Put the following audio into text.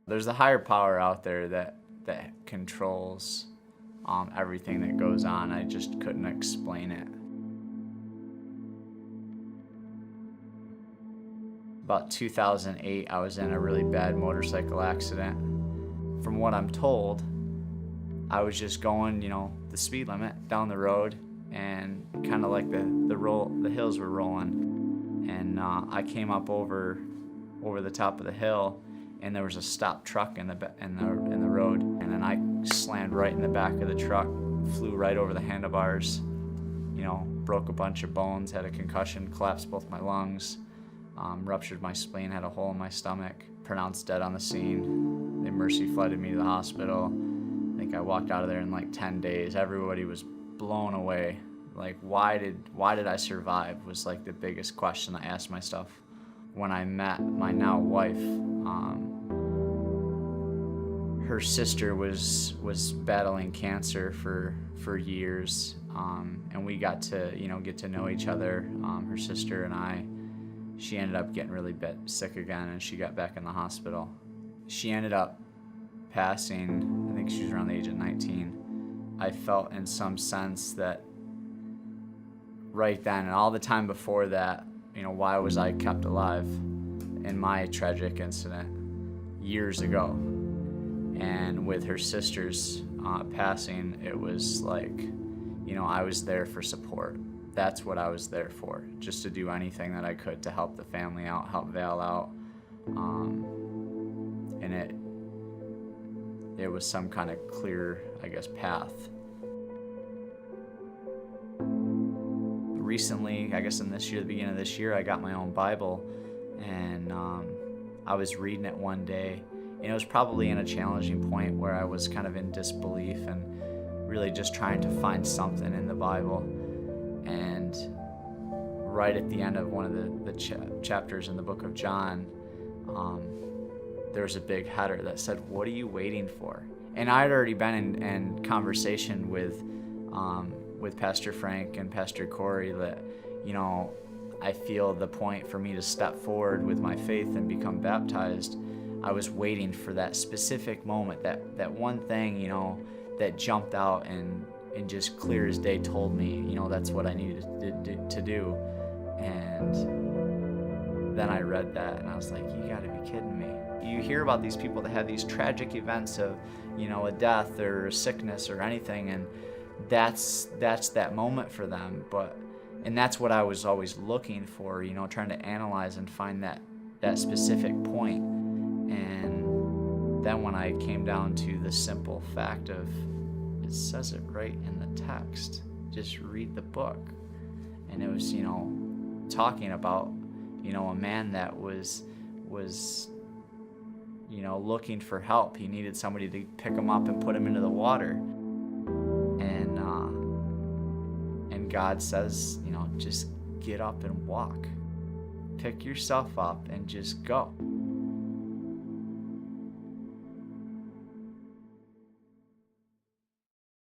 There's a higher power out there that controls everything that goes on. I just couldn't explain it. About 2008, I was in a really bad motorcycle accident. From what I'm told, I was just going, the speed limit down the road, and kind of like the hills were rolling, and I came up over the top of the hill, and there was a stopped truck in the road, and then I slammed right in the back of the truck, flew right over the handlebars, broke a bunch of bones, had a concussion, collapsed both my lungs, ruptured my spleen, had a hole in my stomach, pronounced dead on the scene. They mercy flooded me to the hospital. I think I walked out of there in like 10 days. Everybody was blown away. Like, why did I survive was like the biggest question I asked myself. When I met my now wife, her sister was battling cancer for years, and we got to get to know each other. Her sister and I, she ended up getting really sick again, and she got back in the hospital. She ended up passing. I think she was around the age of 19. I felt in some sense that right then and all the time before that, why was I kept alive in my tragic incident years ago? And with her sister's passing, it was like, I was there for support. That's what I was there for, just to do anything that I could to help the family out, help Val out. And it was some kind of clear, path. Recently, in this year, the beginning of this year, I got my own Bible, and I was reading it one day, and it was probably in a challenging point where I was kind of in disbelief and really just trying to find something in the Bible. And right at the end of one of the chapters in the book of John, there's a big header that said, "What are you waiting for?" And I'd already been in conversation with Pastor Frank and Pastor Corey that, I feel the point for me to step forward with my faith and become baptized, I was waiting for that specific moment, that one thing, that jumped out and just clear as day told me, that's what I needed to do. And then I read that, and I was like, you gotta be kidding me. You hear about these people that have these tragic events of, a death or a sickness or anything, and that's that moment for them. And that's what I was always looking for, trying to analyze and find that specific point. And then when I came down to the simple fact of, it says it right in the text, just read the book. And it was, talking about, a man that was looking for help. He needed somebody to pick him up and put him into the water. And God says, just get up and walk. Pick yourself up and just go.